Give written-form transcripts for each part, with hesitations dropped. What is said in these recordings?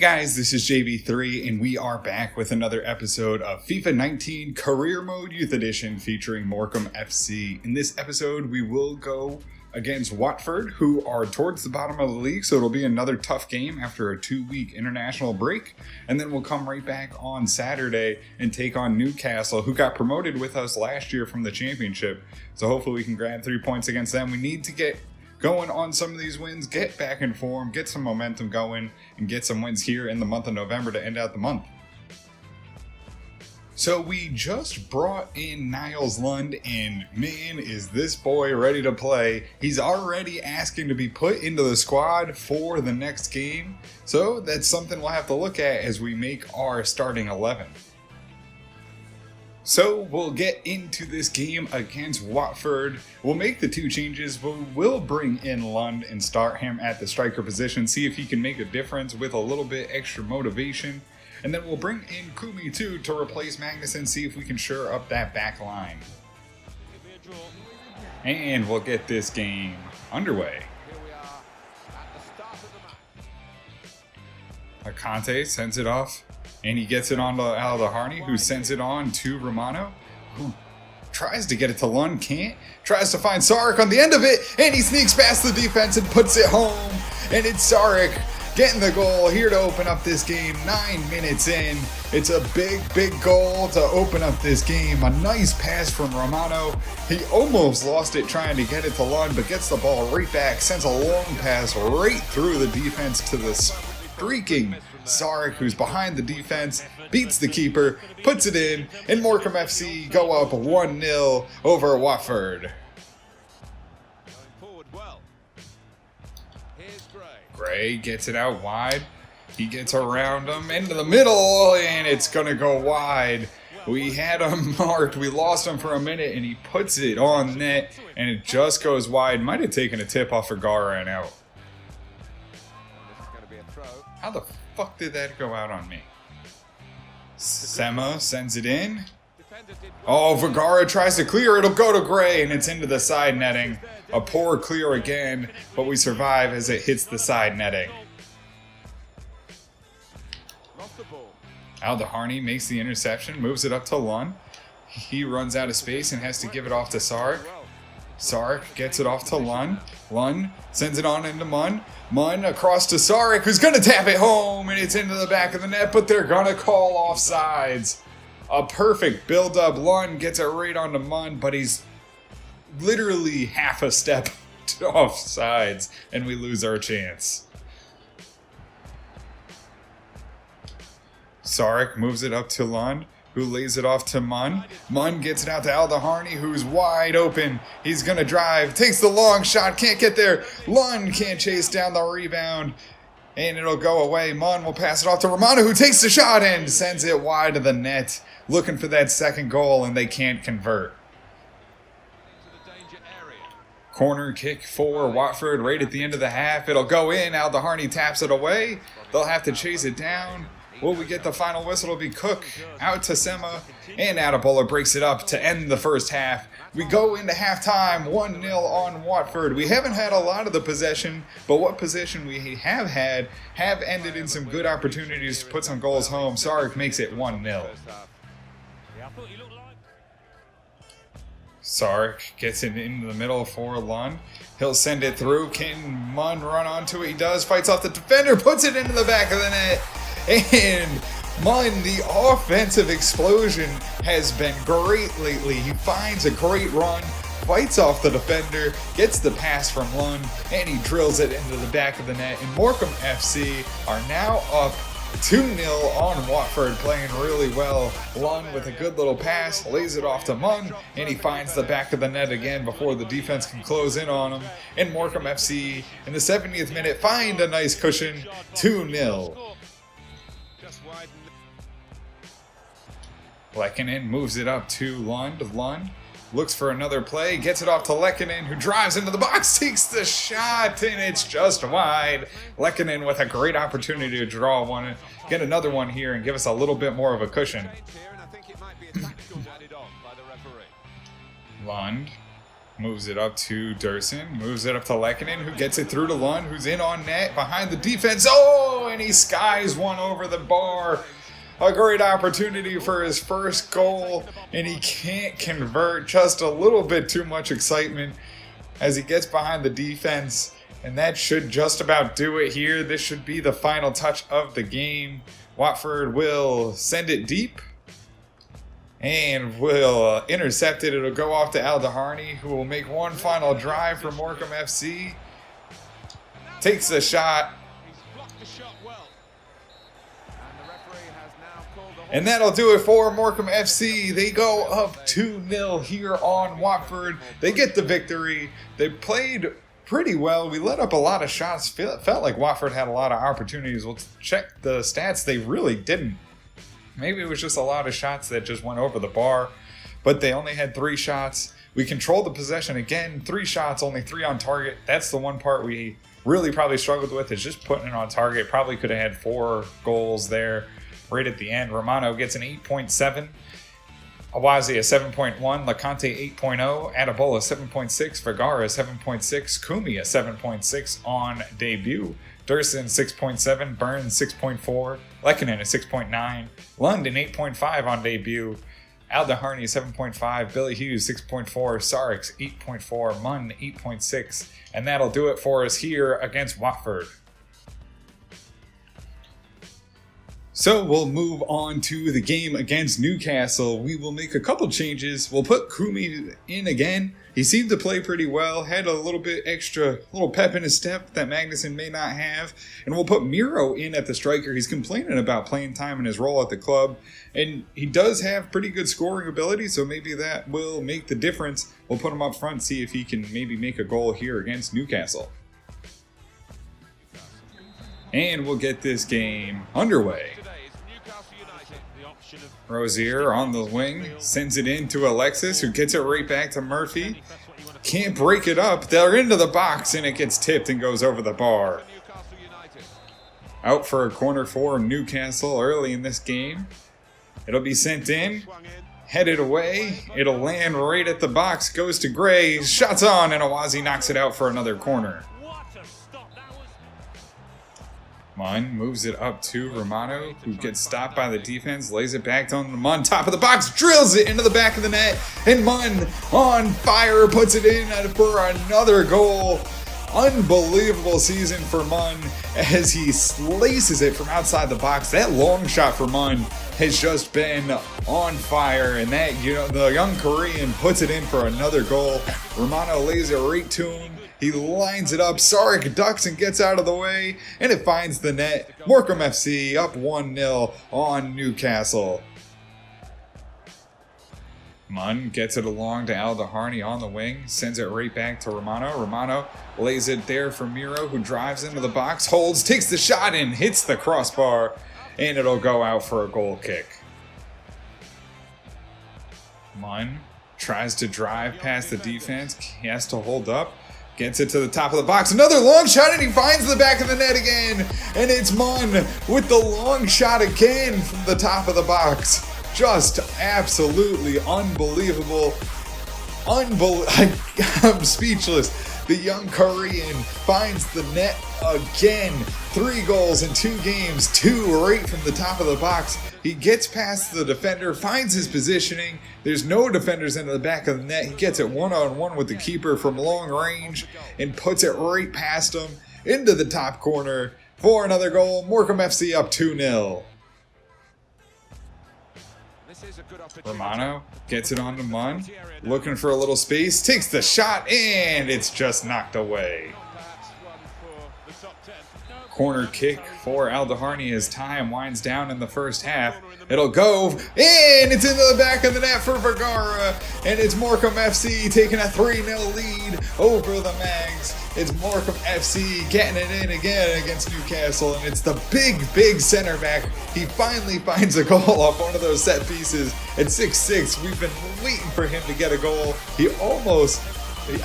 Hey guys, this is JV3 and we are back with another episode of FIFA 19 Career Mode Youth Edition featuring Morecambe FC. In this episode we will go against Watford, who are towards the bottom of the league, so it'll be another tough game after a 2-week international break. And then we'll come right back on Saturday and take on Newcastle, who got promoted with us last year from the championship. So hopefully we can grab 3 points against them. We need to get going on some of these wins, get back in form, get some momentum going, and get some wins here in the month of November to end out the month. So we just brought in Niles Lund, and man, is this boy ready to play. He's already asking to be put into the squad for the next game, so that's something we'll have to look at as we make our starting 11. So we'll get into this game against Watford. We'll make the 2 changes, but we'll bring in Lund and start him at the striker position, see if he can make a difference with a little bit extra motivation. And then we'll bring in Kumi too to replace Magnuson, see if we can shore up that back line. And we'll get this game underway. Conte sends it off. And he gets it on to Aldaharni, who sends it on to Romano, who tries to get it to Lund, can't. Tries to find Sarek on the end of it, and he sneaks past the defense and puts it home. And it's Sarek getting the goal here to open up this game 9 minutes in. It's a big goal to open up this game. A nice pass from Romano. He almost lost it trying to get it to Lund, but gets the ball right back, sends a long pass right through the defense to the streaking Sarek, who's behind the defense, beats the keeper, puts it in, and Morecambe FC go up 1-0 over Watford. Gray gets it out wide. He gets around him into the middle, and it's going to go wide. We had him marked. We lost him for a minute, and he puts it on net, and it just goes wide. Might have taken a tip off Vergara and out. How the fuck did that go out on me? Sema sends it in. Oh, Vergara tries to clear. It'll go to Gray, and it's into the side netting. A poor clear again, but we survive as it hits the side netting. Aldaharni makes the interception, moves it up to Lund. He runs out of space and has to give it off to Sarek. Sarek gets it off to Lund. Lund sends it on into Munn. Munn across to Sarek, who's going to tap it home, and it's into the back of the net, but they're going to call offsides. A perfect build-up. Lund gets it right onto Munn, but he's literally half a step to offsides, and we lose our chance. Sarek moves it up to Lund, who lays it off to Munn. Munn gets it out to Aldaharni, who's wide open. He's going to drive, takes the long shot, can't get there. Lund can't chase down the rebound, and it'll go away. Munn will pass it off to Romano, who takes the shot and sends it wide of the net, looking for that second goal, and they can't convert. Corner kick for Watford right at the end of the half. It'll go in. Aldaharni taps it away. They'll have to chase it down. Will we get the final whistle? It'll be Cook out to Sema, and Adebola breaks it up to end the first half. We go into halftime 1-0 on Watford. We haven't had a lot of the possession, but what possession we have had have ended in some good opportunities to put some goals home. Sarek makes it 1-0. Sarek gets it into the middle for Lund. He'll send it through. Can Munn run onto it? He does. Fights off the defender. Puts it into the back of the net. And Munn, the offensive explosion, has been great lately. He finds a great run, fights off the defender, gets the pass from Lund, and he drills it into the back of the net. And Morecambe FC are now up 2-0 on Watford, playing really well. Lund with a good little pass, lays it off to Munn, and he finds the back of the net again before the defense can close in on him. And Morecambe FC, in the 70th minute, find a nice cushion, 2-0. Lekkonen moves it up to Lund. Lund looks for another play, gets it off to Lekkonen, who drives into the box, takes the shot, and it's just wide. Lekkonen with a great opportunity to draw one, get another one here, and give us a little bit more of a cushion. Lund Moves it up to Durson. Moves it up to Lekkonen, who gets it through to Lund, who's in on net behind the defense. Oh, and he skies one over the bar. A great opportunity for his first goal, and he can't convert. Just a little bit too much excitement as he gets behind the defense, and that should just about do it here. This should be the final touch of the game. Watford will send it deep and will intercept it. It'll go off to Aldeharney, who will make one final drive for Morecambe FC. Takes the shot. And that'll do it for Morecambe FC. They go up 2-0 here on Watford. They get the victory. They played pretty well. We let up a lot of shots. Felt like Watford had a lot of opportunities. We'll check the stats. They really didn't. Maybe it was just a lot of shots that just went over the bar. But they only had 3 shots. We controlled the possession again. 3 shots, only 3 on target. That's the one part we really probably struggled with, is just putting it on target. Probably could have had 4 goals there right at the end. Romano gets an 8.7. Awazi a 7.1. LeConte 8.0. Adebola 7.6. Vergara 7.6. Kumi a 7.6 on debut. Durson 6.7. Burns 6.4. Lekkonen a 6.9. London 8.5 on debut. Aldeharney 7.5. Billy Hughes 6.4. Sarix 8.4. Munn 8.6. And that'll do it for us here against Watford. So we'll move on to the game against Newcastle. We will make a couple changes. We'll put Kumi in again. He seemed to play pretty well, had a little bit extra, little pep in his step that Magnuson may not have. And we'll put Miro in at the striker. He's complaining about playing time in his role at the club. And he does have pretty good scoring ability, so maybe that will make the difference. We'll put him up front, see if he can maybe make a goal here against Newcastle. And we'll get this game underway. Rozier on the wing, sends it in to Alexis, who gets it right back to Murphy. Can't break it up. They're into the box, and it gets tipped and goes over the bar. Out for a corner for Newcastle early in this game. It'll be sent in, headed away. It'll land right at the box, goes to Gray, shots on, and Awazi knocks it out for another corner. Munn moves it up to Romano, who gets stopped by the defense, lays it back on Munn, top of the box, drills it into the back of the net, and Munn on fire puts it in for another goal. Unbelievable season for Munn as he slices it from outside the box. That long shot for Munn has just been on fire, and that, the young Korean puts it in for another goal. Romano lays it right to him. He lines it up. Sarek ducks and gets out of the way, and it finds the net. Morecambe FC up 1-0 on Newcastle. Munn gets it along to Aldeharney on the wing, sends it right back to Romano. Romano lays it there for Miro, who drives into the box, holds, takes the shot and hits the crossbar, and it'll go out for a goal kick. Munn tries to drive past the defense. He has to hold up. Gets it to the top of the box. Another long shot, and he finds the back of the net again. And it's Munn with the long shot again from the top of the box. Just absolutely unbelievable. I'm speechless. The young Korean finds the net again. 3 goals in 2 games, 2 right from the top of the box. He gets past the defender, finds his positioning. There's no defenders into the back of the net. He gets it one-on-one with the keeper from long range and puts it right past him into the top corner for another goal. Morecambe FC up 2-0. Romano gets it onto Munn, looking for a little space, takes the shot, and it's just knocked away. Corner kick for Aldeharney as time winds down in the first half. It'll go, and it's into the back of the net for Vergara, and it's Morecambe FC taking a 3-0 lead over the Mags. It's Morecambe FC getting it in again against Newcastle, and it's the big center back. He finally finds a goal off one of those set pieces at 6-6. We've been waiting for him to get a goal.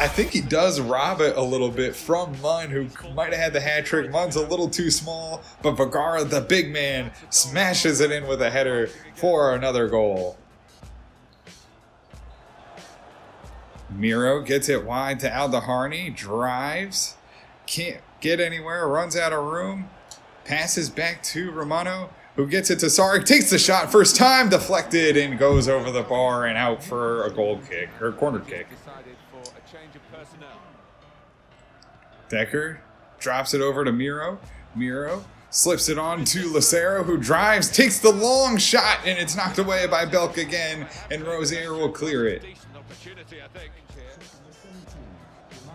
I think he does rob it a little bit from Munn, who might have had the hat trick. Munn's a little too small, but Vergara, the big man, smashes it in with a header for another goal. Miro gets it wide to Aldaharni, drives, can't get anywhere, runs out of room, passes back to Romano, who gets it to Sarek, takes the shot first time, deflected, and goes over the bar and out for a goal kick, or corner kick. Decker drops it over to Miro. Miro slips it on to Lucero, who drives, takes the long shot, and it's knocked away by Belk again, and Rozier will clear it.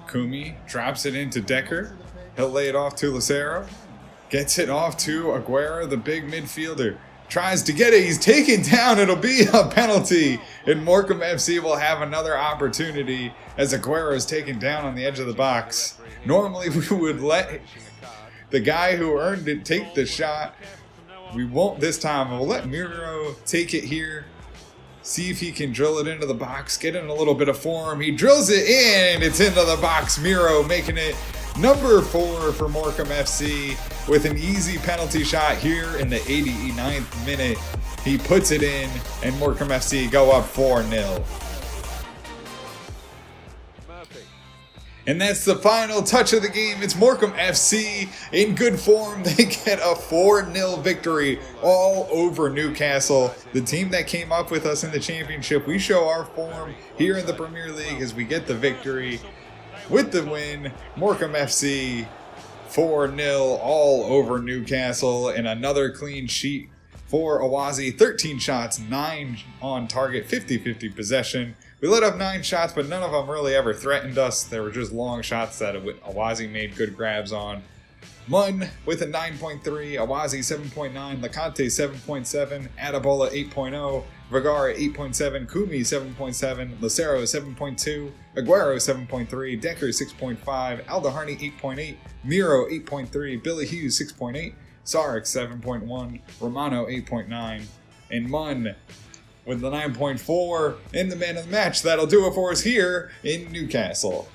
Kumi drops it into Decker. He'll lay it off to Lucero. Gets it off to Aguero, the big midfielder. Tries to get it. He's taken down. It'll be a penalty. And Morecambe FC will have another opportunity as Aguero is taken down on the edge of the box. Normally we would let the guy who earned it take the shot. We won't this time. We'll let Miro take it here. See if he can drill it into the box. Get in a little bit of form. He drills it in. It's into the box. Miro making it number 4 for Morecambe FC with an easy penalty shot here in the 89th minute. He puts it in, and Morecambe FC go up 4-0. And that's the final touch of the game. It's Morecambe FC in good form. They get a 4-0 victory all over Newcastle. The team that came up with us in the championship. We show our form here in the Premier League as we get the victory. With the win, Morecambe FC 4-0 all over Newcastle, and another clean sheet for Awazi. 13 shots, 9 on target, 50-50 possession. We let up 9 shots, but none of them really ever threatened us. They were just long shots that Awazi made good grabs on. Mun with a 9.3, Awazi 7.9, Lacante 7.7, Adabola 8.0, Vergara 8.7, Kumi 7.7, Lucero 7.2, Aguero 7.3, Decker 6.5, Aldaharni 8.8, Miro 8.3, Billy Hughes 6.8, Sarek 7.1, Romano 8.9, and Mun with the 9.4 and the man of the match. That'll do it for us here in Newcastle.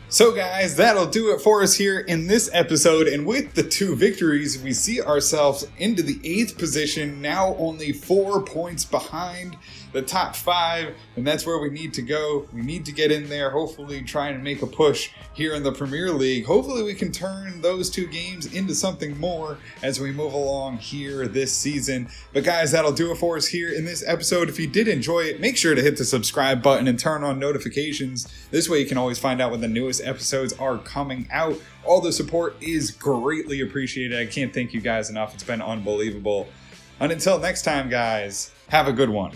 So guys, that'll do it for us here in this episode, and with the 2 victories, we see ourselves into the 8th position, now only 4 points behind the top 5, and that's where we need to go. We need to get in there, hopefully trying to make a push here in the Premier League. Hopefully we can turn those 2 games into something more as we move along here this season. But guys, that'll do it for us here in this episode. If you did enjoy it, make sure to hit the subscribe button and turn on notifications. This way you can always find out when the newest episodes are coming out. All the support is greatly appreciated. I can't thank you guys enough. It's been unbelievable. And until next time, guys, have a good one.